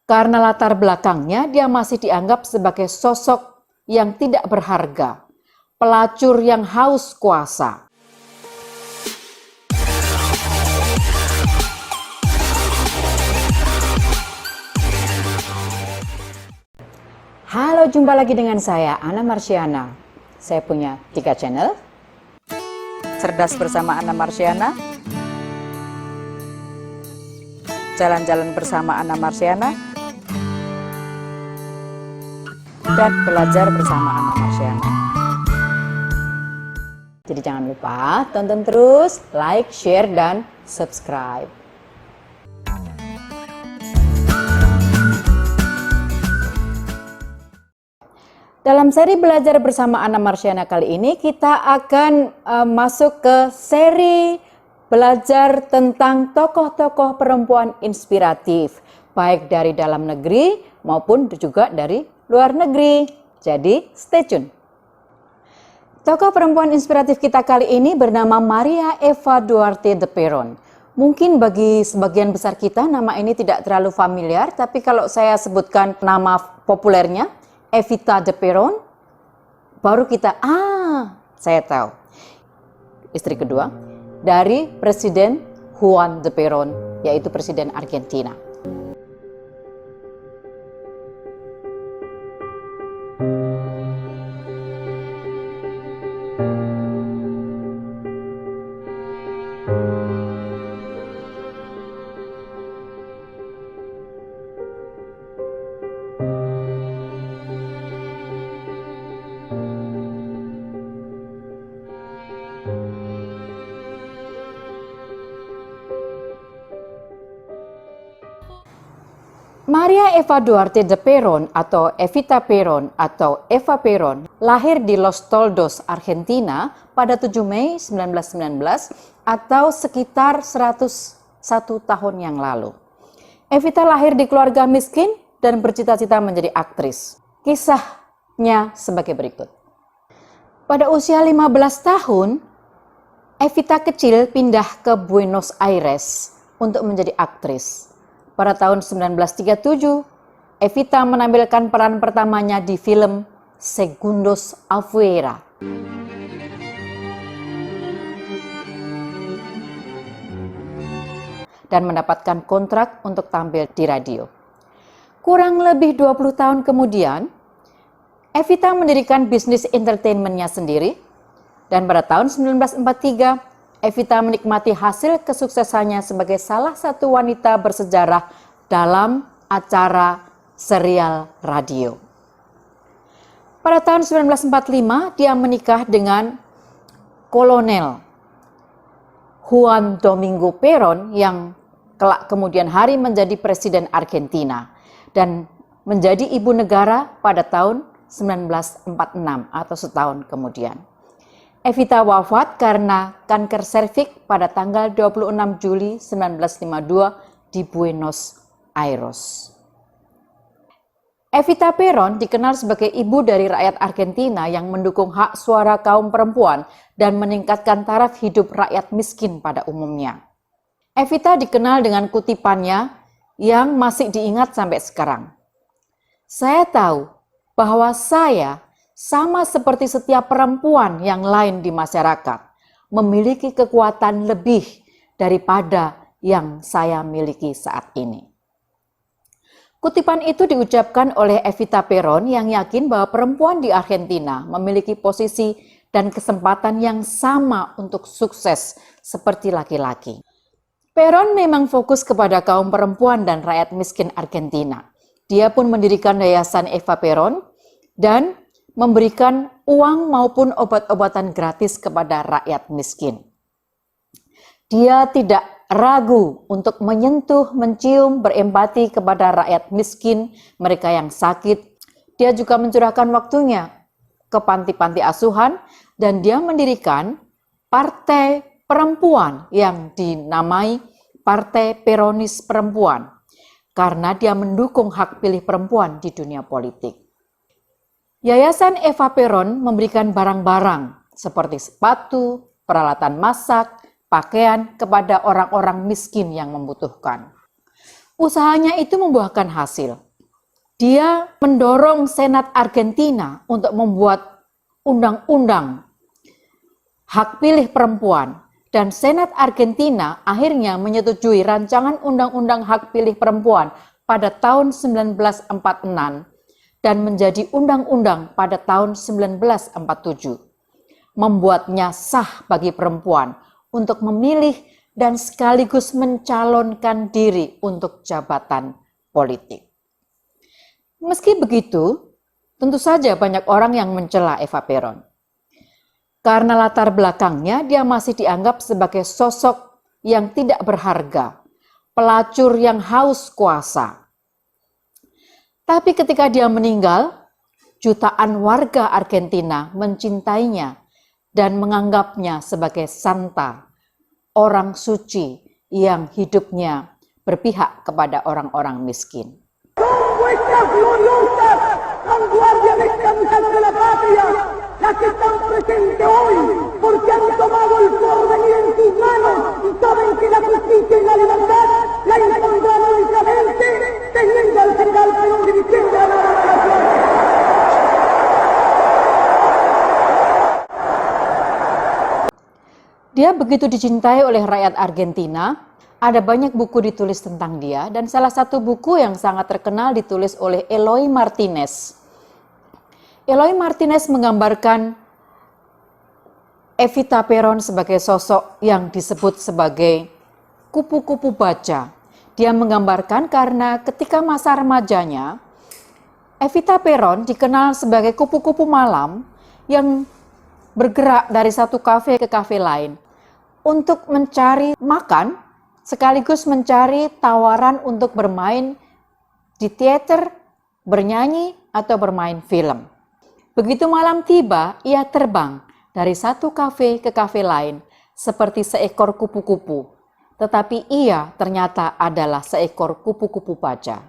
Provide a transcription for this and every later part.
Karena latar belakangnya dia masih dianggap sebagai sosok yang tidak berharga, pelacur yang haus kuasa. Halo, jumpa lagi dengan saya, Anna Marciana. Saya punya 3 channel. Cerdas bersama Anna Marciana, Jalan-jalan bersama Anna Marciana, dan Belajar bersama Anna Marciana. Jadi jangan lupa tonton terus, like, share, dan subscribe. Dalam seri Belajar bersama Anna Marciana kali ini kita akan masuk ke seri belajar tentang tokoh-tokoh perempuan inspiratif, baik dari dalam negeri maupun juga dari luar negeri. Jadi stay tune. Tokoh perempuan inspiratif kita kali ini bernama Maria Eva Duarte de Perón. Mungkin bagi sebagian besar kita nama ini tidak terlalu familiar, tapi kalau saya sebutkan nama populernya, Evita de Perón, baru kita, saya tahu. Istri kedua dari Presiden Juan de Perón, yaitu Presiden Argentina. Maria Eva Duarte de Perón atau Evita Perón atau Eva Perón lahir di Los Toldos, Argentina pada 7 Mei 1919 atau sekitar 101 tahun yang lalu. Evita lahir di keluarga miskin dan bercita-cita menjadi aktris. Kisahnya sebagai berikut. Pada usia 15 tahun, Evita kecil pindah ke Buenos Aires untuk menjadi aktris. Pada tahun 1937, Evita menampilkan peran pertamanya di film Segundos Afuera. Dan mendapatkan kontrak untuk tampil di radio. Kurang lebih 20 tahun kemudian, Evita mendirikan bisnis entertainment-nya sendiri. Dan pada tahun 1943, Evita menikmati hasil kesuksesannya sebagai salah satu wanita bersejarah dalam acara serial radio. Pada tahun 1945, dia menikah dengan Kolonel Juan Domingo Perón yang kelak kemudian hari menjadi Presiden Argentina dan menjadi ibu negara pada tahun 1946 atau setahun kemudian. Evita wafat karena kanker serviks pada tanggal 26 Juli 1952 di Buenos Aires. Evita Perón dikenal sebagai ibu dari rakyat Argentina yang mendukung hak suara kaum perempuan dan meningkatkan taraf hidup rakyat miskin pada umumnya. Evita dikenal dengan kutipannya yang masih diingat sampai sekarang. Saya tahu bahwa saya sama seperti setiap perempuan yang lain di masyarakat, memiliki kekuatan lebih daripada yang saya miliki saat ini. Kutipan itu diucapkan oleh Evita Perón yang yakin bahwa perempuan di Argentina memiliki posisi dan kesempatan yang sama untuk sukses seperti laki-laki. Perón memang fokus kepada kaum perempuan dan rakyat miskin Argentina. Dia pun mendirikan Yayasan Eva Perón dan memberikan uang maupun obat-obatan gratis kepada rakyat miskin. Dia tidak ragu untuk menyentuh, mencium, berempati kepada rakyat miskin, mereka yang sakit. Dia juga mencurahkan waktunya ke panti-panti asuhan dan dia mendirikan partai perempuan yang dinamai Partai Peronis Perempuan karena dia mendukung hak pilih perempuan di dunia politik. Yayasan Eva Perón memberikan barang-barang seperti sepatu, peralatan masak, pakaian kepada orang-orang miskin yang membutuhkan. Usahanya itu membuahkan hasil. Dia mendorong Senat Argentina untuk membuat undang-undang hak pilih perempuan, dan Senat Argentina akhirnya menyetujui rancangan undang-undang hak pilih perempuan pada tahun 1946 dan menjadi undang-undang pada tahun 1947, membuatnya sah bagi perempuan untuk memilih dan sekaligus mencalonkan diri untuk jabatan politik. Meski begitu, tentu saja banyak orang yang mencela Eva Peron. Karena latar belakangnya, dia masih dianggap sebagai sosok yang tidak berharga, pelacur yang haus kuasa. Tapi ketika dia meninggal, jutaan warga Argentina mencintainya dan menganggapnya sebagai santa, orang suci yang hidupnya berpihak kepada orang-orang miskin. Nuestras gloriosas vanguardias descansadas de la patria, las que están presentes hoy, porque han tomado el porvenir en sus manos y saben que la justicia y la libertad la impondrán únicamente teniendo al general Perón dirigiendo a la nación. Dia begitu dicintai oleh rakyat Argentina. Ada banyak buku ditulis tentang dia, dan salah satu buku yang sangat terkenal ditulis oleh Eloy Martinez. Eloy Martinez menggambarkan Evita Peron sebagai sosok yang disebut sebagai kupu-kupu baja. Dia menggambarkan karena ketika masa remajanya, Evita Peron dikenal sebagai kupu-kupu malam yang bergerak dari satu kafe ke kafe lain untuk mencari makan, sekaligus mencari tawaran untuk bermain di teater, bernyanyi, atau bermain film. Begitu malam tiba, ia terbang dari satu kafe ke kafe lain seperti seekor kupu-kupu. Tetapi ia ternyata adalah seekor kupu-kupu baja.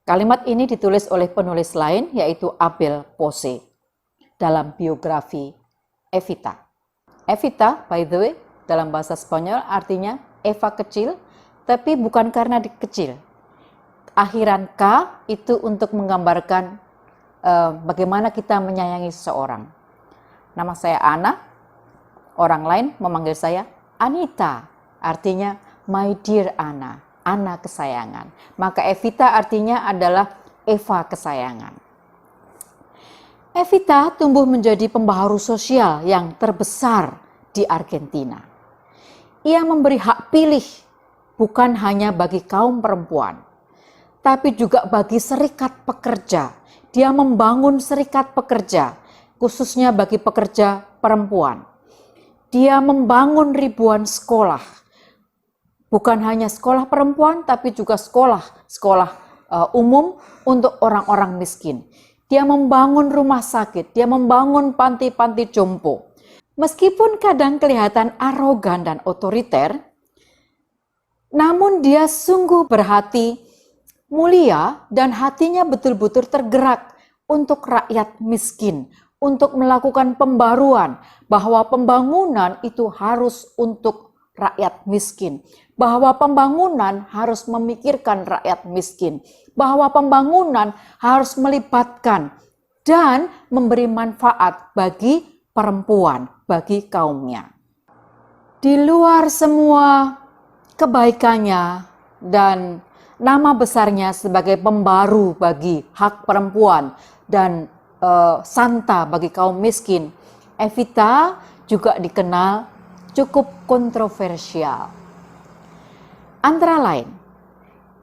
Kalimat ini ditulis oleh penulis lain, yaitu Abel Pose, dalam biografi Evita. Evita, by the way, dalam bahasa Spanyol artinya Eva kecil, tapi bukan karena kecil. Akhiran K itu untuk menggambarkan bagaimana kita menyayangi seseorang. Nama saya Ana, orang lain memanggil saya Anita, artinya my dear Ana, Ana kesayangan. Maka Evita artinya adalah Eva kesayangan. Evita tumbuh menjadi pembaharu sosial yang terbesar di Argentina. Ia memberi hak pilih bukan hanya bagi kaum perempuan, tapi juga bagi serikat pekerja. Dia membangun serikat pekerja, khususnya bagi pekerja perempuan. Dia membangun ribuan sekolah, bukan hanya sekolah perempuan, tapi juga sekolah umum untuk orang-orang miskin. Dia membangun rumah sakit, dia membangun panti-panti jompo. Meskipun kadang kelihatan arogan dan otoriter, namun dia sungguh berhati mulia dan hatinya betul-betul tergerak untuk rakyat miskin, untuk melakukan pembaruan, bahwa pembangunan itu harus untuk rakyat miskin, bahwa pembangunan harus memikirkan rakyat miskin, bahwa pembangunan harus melibatkan dan memberi manfaat bagi perempuan, bagi kaumnya. Di luar semua kebaikannya dan nama besarnya sebagai pembaru bagi hak perempuan dan santa bagi kaum miskin, Evita juga dikenal cukup kontroversial. Antara lain,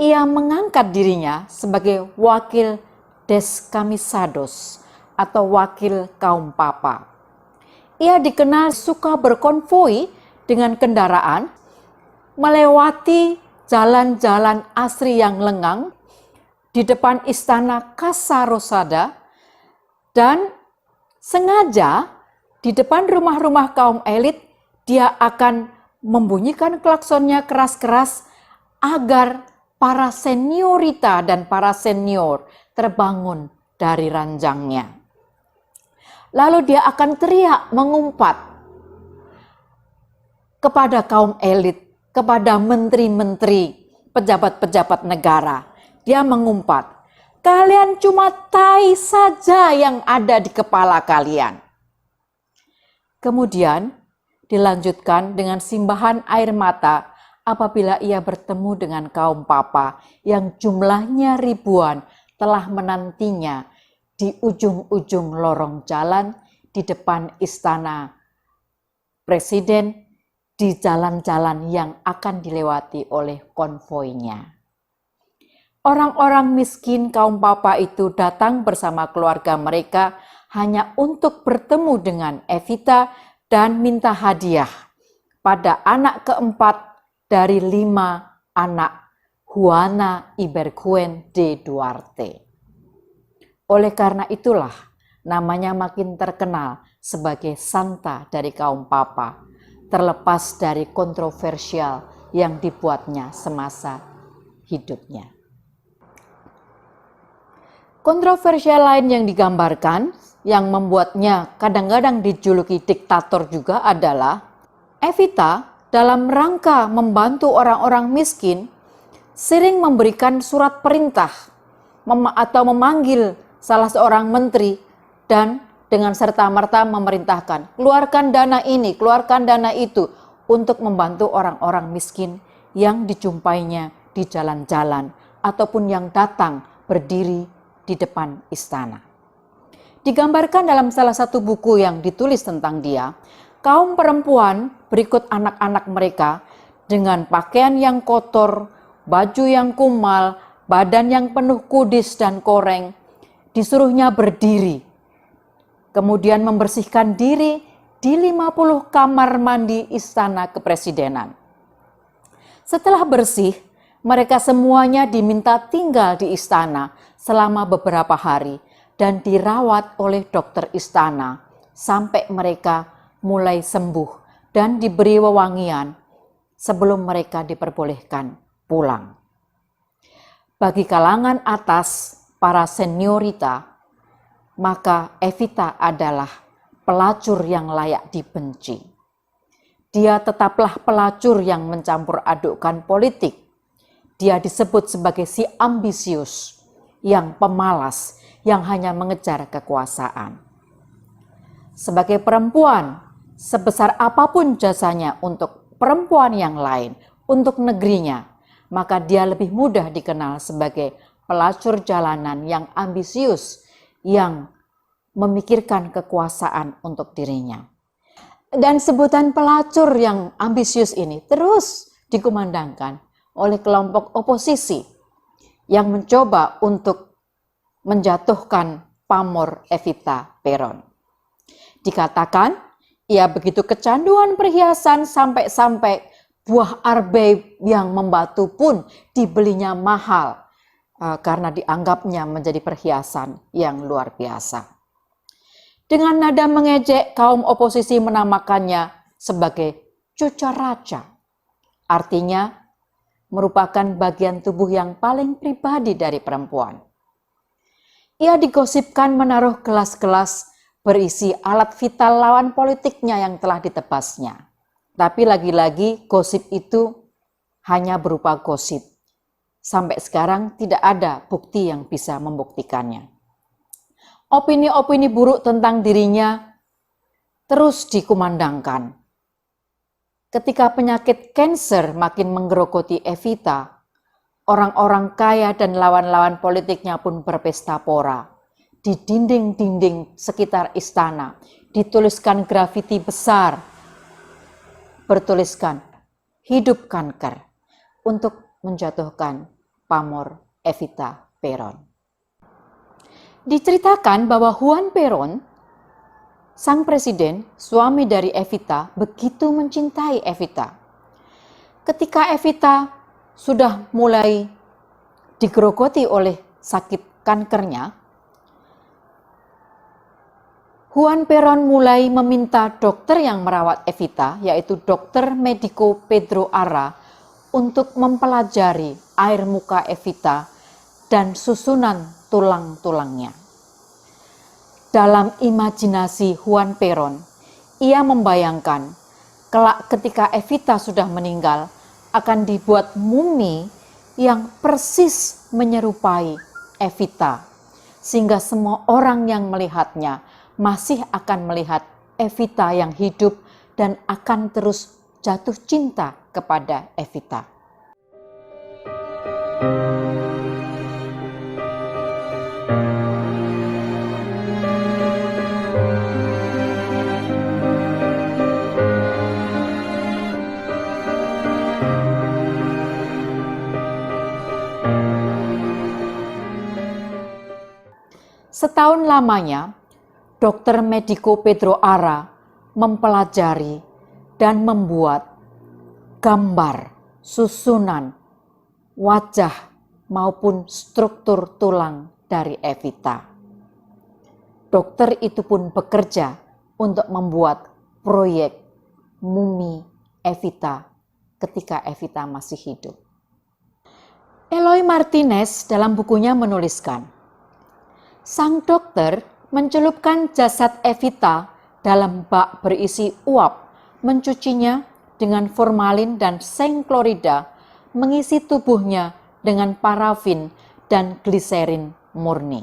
ia mengangkat dirinya sebagai wakil descamisados atau wakil kaum papa. Ia dikenal suka berkonvoi dengan kendaraan, melewati jalan-jalan asri yang lengang di depan istana Casa Rosada, dan sengaja di depan rumah-rumah kaum elit dia akan membunyikan klaksonnya keras-keras agar para seniorita dan para senior terbangun dari ranjangnya. Lalu dia akan teriak mengumpat kepada kaum elit, kepada menteri-menteri, pejabat-pejabat negara. Dia mengumpat, kalian cuma tai saja yang ada di kepala kalian. Kemudian dilanjutkan dengan simbahan air mata apabila ia bertemu dengan kaum papa yang jumlahnya ribuan telah menantinya di ujung-ujung lorong jalan di depan istana presiden, di jalan-jalan yang akan dilewati oleh konvoinya. Orang-orang miskin kaum papa itu datang bersama keluarga mereka hanya untuk bertemu dengan Evita dan minta hadiah pada anak keempat dari 5 anak Juana Iberguen de Duarte. Oleh karena itulah namanya makin terkenal sebagai Santa dari kaum papa, terlepas dari kontroversial yang dibuatnya semasa hidupnya. Kontroversial lain yang digambarkan, yang membuatnya kadang-kadang dijuluki diktator juga adalah Evita dalam rangka membantu orang-orang miskin sering memberikan surat perintah atau memanggil salah seorang menteri dan dengan serta-merta memerintahkan keluarkan dana ini, keluarkan dana itu untuk membantu orang-orang miskin yang dijumpainya di jalan-jalan ataupun yang datang berdiri di depan istana. Digambarkan dalam salah satu buku yang ditulis tentang dia, kaum perempuan berikut anak-anak mereka dengan pakaian yang kotor, baju yang kumal, badan yang penuh kudis dan koreng, disuruhnya berdiri. Kemudian membersihkan diri di 50 kamar mandi istana kepresidenan. Setelah bersih, mereka semuanya diminta tinggal di istana selama beberapa hari dan dirawat oleh dokter istana sampai mereka mulai sembuh dan diberi wewangian sebelum mereka diperbolehkan pulang. Bagi kalangan atas, para seniorita, maka Evita adalah pelacur yang layak dibenci. Dia tetaplah pelacur yang mencampur adukkan politik. Dia disebut sebagai si ambisius, yang pemalas, yang hanya mengejar kekuasaan. Sebagai perempuan, sebesar apapun jasanya untuk perempuan yang lain, untuk negerinya, maka dia lebih mudah dikenal sebagai pelacur jalanan yang ambisius, yang memikirkan kekuasaan untuk dirinya. Dan sebutan pelacur yang ambisius ini terus dikumandangkan oleh kelompok oposisi yang mencoba untuk menjatuhkan pamor Evita Peron. Dikatakan ia begitu kecanduan perhiasan sampai-sampai buah arbei yang membatu pun dibelinya mahal karena dianggapnya menjadi perhiasan yang luar biasa. Dengan nada mengejek, kaum oposisi menamakannya sebagai cucaraca. Artinya merupakan bagian tubuh yang paling pribadi dari perempuan. Ia digosipkan menaruh gelas-gelas berisi alat vital lawan politiknya yang telah ditebasnya. Tapi lagi-lagi gosip itu hanya berupa gosip. Sampai sekarang tidak ada bukti yang bisa membuktikannya. Opini-opini buruk tentang dirinya terus dikumandangkan. Ketika penyakit kanker makin menggerogoti Evita, orang-orang kaya dan lawan-lawan politiknya pun berpesta pora. Di dinding-dinding sekitar istana dituliskan grafiti besar, bertuliskan "Hidup Kanker" untuk menjatuhkan pamor Evita Peron. Diceritakan bahwa Juan Peron, sang presiden, suami dari Evita, begitu mencintai Evita. Ketika Evita sudah mulai digerogoti oleh sakit kankernya, Juan Peron mulai meminta dokter yang merawat Evita, yaitu dokter mediko Pedro Ara, untuk mempelajari air muka Evita dan susunan tulang-tulangnya. Dalam imajinasi Juan Peron, ia membayangkan kelak ketika Evita sudah meninggal akan dibuat mumi yang persis menyerupai Evita, sehingga semua orang yang melihatnya masih akan melihat Evita yang hidup dan akan terus jatuh cinta kepada Evita. Setahun lamanya, Dr. Medico Pedro Ara mempelajari dan membuat gambar, susunan, wajah maupun struktur tulang dari Evita. Dokter itu pun bekerja untuk membuat proyek mumi Evita ketika Evita masih hidup. Eloy Martinez dalam bukunya menuliskan, sang dokter mencelupkan jasad Evita dalam bak berisi uap, mencucinya dengan formalin dan seng klorida, mengisi tubuhnya dengan parafin dan gliserin murni.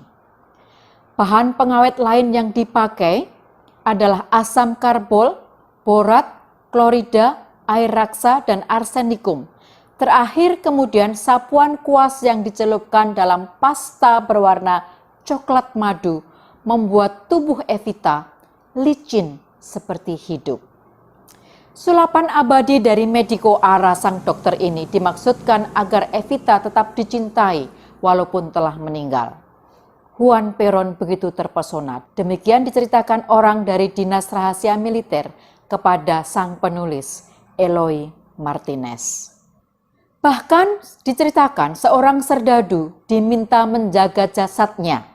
Bahan pengawet lain yang dipakai adalah asam karbol, borat, klorida, air raksa, dan arsenikum. Terakhir kemudian sapuan kuas yang dicelupkan dalam pasta berwarna coklat madu membuat tubuh Evita licin seperti hidup. Sulapan abadi dari Medico Ara sang dokter ini dimaksudkan agar Evita tetap dicintai walaupun telah meninggal. Juan Perón begitu terpesona. Demikian diceritakan orang dari Dinas Rahasia Militer kepada sang penulis Eloy Martinez. Bahkan diceritakan seorang serdadu diminta menjaga jasadnya,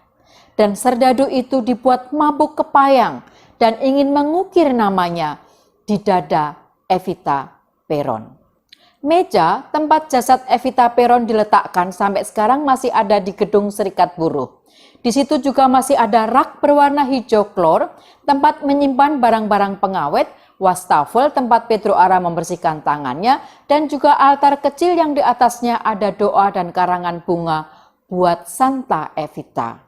dan serdadu itu dibuat mabuk kepayang dan ingin mengukir namanya di dada Evita Perón. Meja tempat jasad Evita Perón diletakkan sampai sekarang masih ada di Gedung Serikat Buruh. Di situ juga masih ada rak berwarna hijau klor, tempat menyimpan barang-barang pengawet, wastafel tempat Pedro Ara membersihkan tangannya, dan juga altar kecil yang di atasnya ada doa dan karangan bunga buat Santa Evita.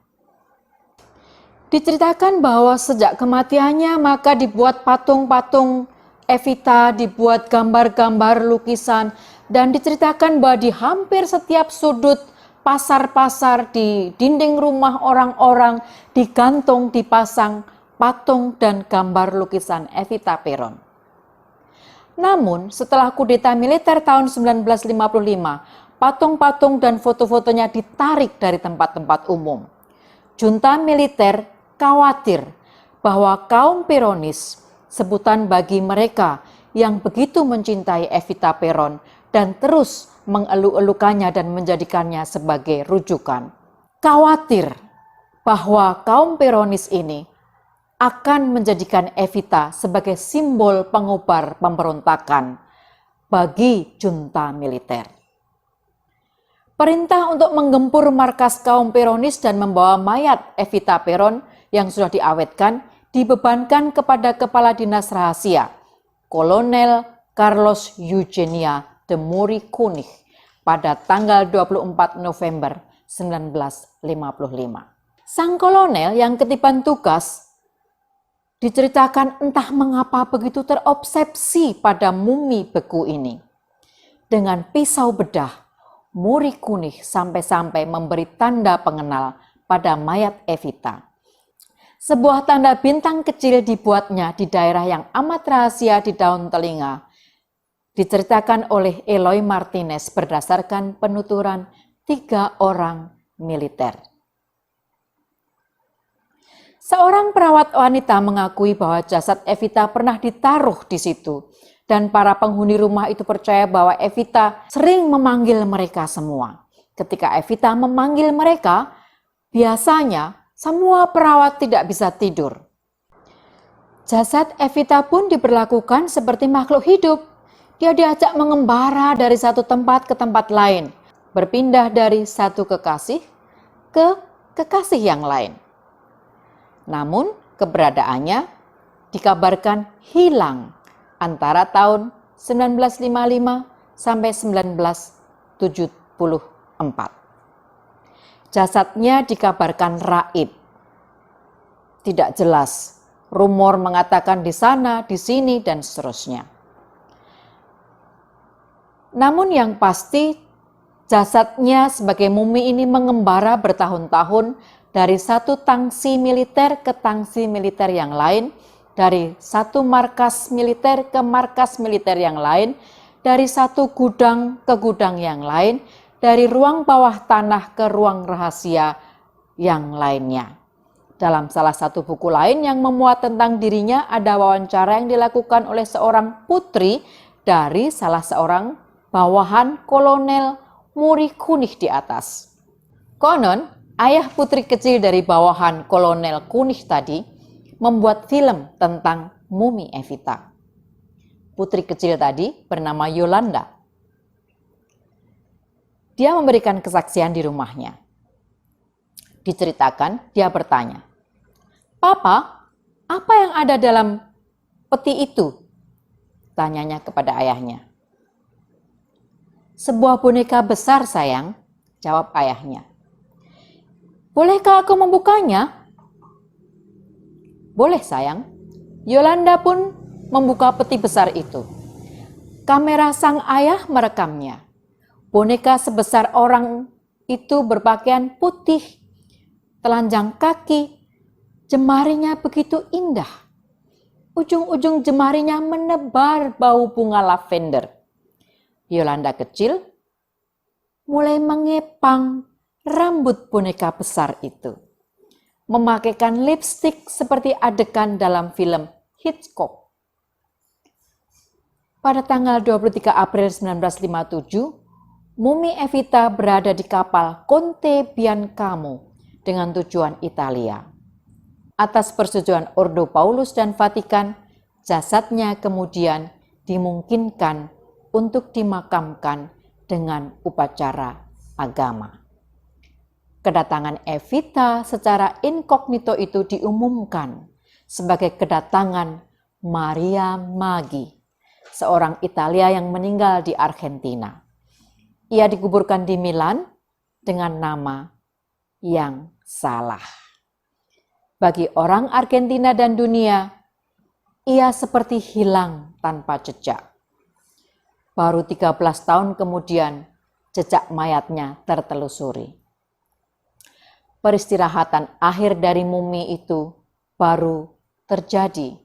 Diceritakan bahwa sejak kematiannya maka dibuat patung-patung Evita, dibuat gambar-gambar lukisan, dan diceritakan bahwa di hampir setiap sudut pasar-pasar, di dinding rumah orang-orang, digantung, dipasang patung dan gambar lukisan Evita Perón. Namun setelah kudeta militer tahun 1955, patung-patung dan foto-fotonya ditarik dari tempat-tempat umum. Junta militer khawatir bahwa kaum Peronis, sebutan bagi mereka yang begitu mencintai Evita Perón dan terus mengeluh-elukannya dan menjadikannya sebagai rujukan. Khawatir bahwa kaum Peronis ini akan menjadikan Evita sebagai simbol pengobar pemberontakan bagi junta militer. Perintah untuk menggempur markas kaum Peronis dan membawa mayat Evita Perón yang sudah diawetkan dibebankan kepada Kepala Dinas Rahasia, Kolonel Carlos Eugenia de Muri Kunig pada tanggal 24 November 1955. Sang kolonel yang ketiban tugas diceritakan entah mengapa begitu terobsesi pada mumi beku ini. Dengan pisau bedah, Muri Kunig sampai-sampai memberi tanda pengenal pada mayat Evita. Sebuah tanda bintang kecil dibuatnya di daerah yang amat rahasia di daun telinga. Diceritakan oleh Eloy Martinez berdasarkan penuturan 3 orang militer. Seorang perawat wanita mengakui bahwa jasad Evita pernah ditaruh di situ, dan para penghuni rumah itu percaya bahwa Evita sering memanggil mereka semua. Ketika Evita memanggil mereka, biasanya semua perawat tidak bisa tidur. Jasad Evita pun diperlakukan seperti makhluk hidup. Dia diajak mengembara dari satu tempat ke tempat lain, berpindah dari satu kekasih ke kekasih yang lain. Namun keberadaannya dikabarkan hilang antara tahun 1955 sampai 1973. Jasadnya dikabarkan raib. Tidak jelas, rumor mengatakan di sana, di sini, dan seterusnya. Namun yang pasti, jasadnya sebagai mumi ini mengembara bertahun-tahun dari satu tangsi militer ke tangsi militer yang lain, dari satu markas militer ke markas militer yang lain, dari satu gudang ke gudang yang lain, dari ruang bawah tanah ke ruang rahasia yang lainnya. Dalam salah satu buku lain yang memuat tentang dirinya ada wawancara yang dilakukan oleh seorang putri dari salah seorang bawahan Kolonel Muri Kunih di atas. Konon, ayah putri kecil dari bawahan Kolonel Kunih tadi membuat film tentang mumi Evita. Putri kecil tadi bernama Yolanda. Dia memberikan kesaksian di rumahnya. Diceritakan, dia bertanya, "Papa, apa yang ada dalam peti itu?" Tanyanya kepada ayahnya. "Sebuah boneka besar, sayang," jawab ayahnya. "Bolehkah aku membukanya?" "Boleh, sayang." Yolanda pun membuka peti besar itu. Kamera sang ayah merekamnya. Boneka sebesar orang itu berpakaian putih, telanjang kaki, jemarinya begitu indah. Ujung-ujung jemarinya menebar bau bunga lavender. Yolanda kecil mulai mengepang rambut boneka besar itu, memakaikan lipstik seperti adegan dalam film Hitchcock. Pada tanggal 23 April 1957, mumi Evita berada di kapal Conte Biancamo dengan tujuan Italia. Atas persetujuan Ordo Paulus dan Vatikan, jasadnya kemudian dimungkinkan untuk dimakamkan dengan upacara agama. Kedatangan Evita secara inkognito itu diumumkan sebagai kedatangan Maria Maggi, seorang Italia yang meninggal di Argentina. Ia dikuburkan di Milan dengan nama yang salah. Bagi orang Argentina dan dunia, ia seperti hilang tanpa jejak. Baru 13 tahun kemudian, jejak mayatnya tertelusuri. Peristirahatan akhir dari mumi itu baru terjadi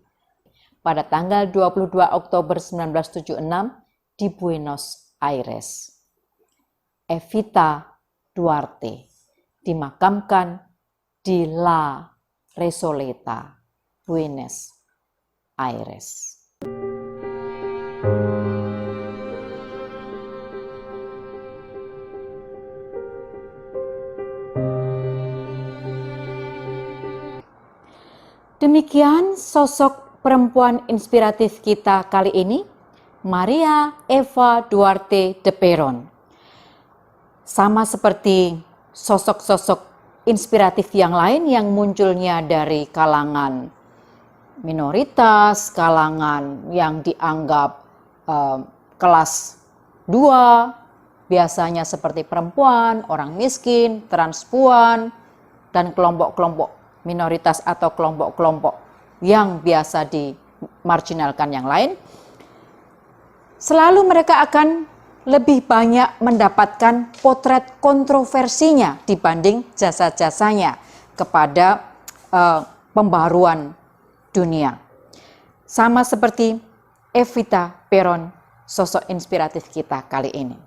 pada tanggal 22 Oktober 1976 di Buenos Aires. Evita Duarte dimakamkan di La Recoleta, Buenos Aires. Demikian sosok perempuan inspiratif kita kali ini, Maria Eva Duarte de Perón. Sama seperti sosok-sosok inspiratif yang lain yang munculnya dari kalangan minoritas, kalangan yang dianggap kelas 2, biasanya seperti perempuan, orang miskin, transpuan, dan kelompok-kelompok minoritas atau kelompok-kelompok yang biasa dimarginalkan yang lain. Selalu mereka akan lebih banyak mendapatkan potret kontroversinya dibanding jasa-jasanya kepada pembaruan dunia. Sama seperti Evita Perón, sosok inspiratif kita kali ini.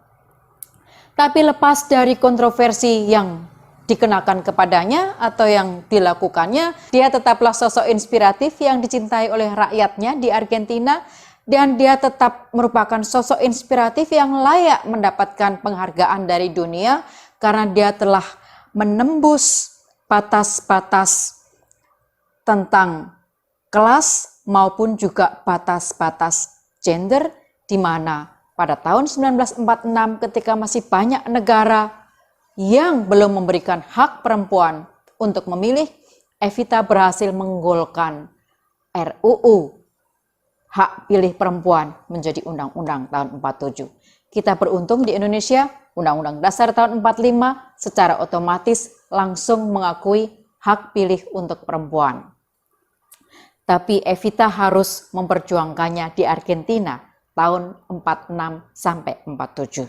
Tapi lepas dari kontroversi yang dikenakan kepadanya atau yang dilakukannya, dia tetaplah sosok inspiratif yang dicintai oleh rakyatnya di Argentina, dan dia tetap merupakan sosok inspiratif yang layak mendapatkan penghargaan dari dunia karena dia telah menembus batas-batas tentang kelas maupun juga batas-batas gender, di mana pada tahun 1946 ketika masih banyak negara yang belum memberikan hak perempuan untuk memilih, Evita berhasil menggolkan RUU hak pilih perempuan menjadi undang-undang tahun 47. Kita beruntung di Indonesia Undang-Undang Dasar tahun 45 secara otomatis langsung mengakui hak pilih untuk perempuan. Tapi Evita harus memperjuangkannya di Argentina tahun 46 sampai 47.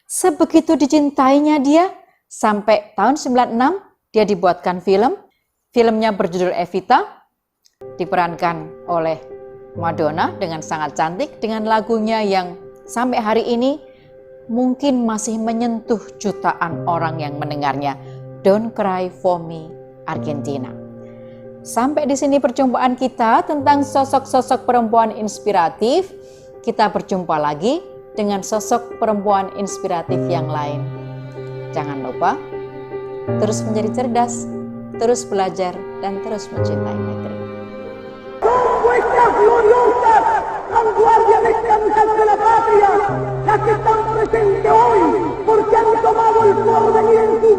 Sebegitu dicintainya dia, sampai tahun 96 dia dibuatkan film. Filmnya berjudul Evita, diperankan oleh Madonna dengan sangat cantik, dengan lagunya yang sampai hari ini mungkin masih menyentuh jutaan orang yang mendengarnya. Don't Cry for Me, Argentina. Sampai di sini perjumpaan kita tentang sosok-sosok perempuan inspiratif. Kita berjumpa lagi dengan sosok perempuan inspiratif yang lain. Jangan lupa terus menjadi cerdas, terus belajar, dan terus mencintai negeri. Son vuestras gloriosas vanguardias descansas de la patria, las que están presentes hoy porque han tomado el porvenir en sus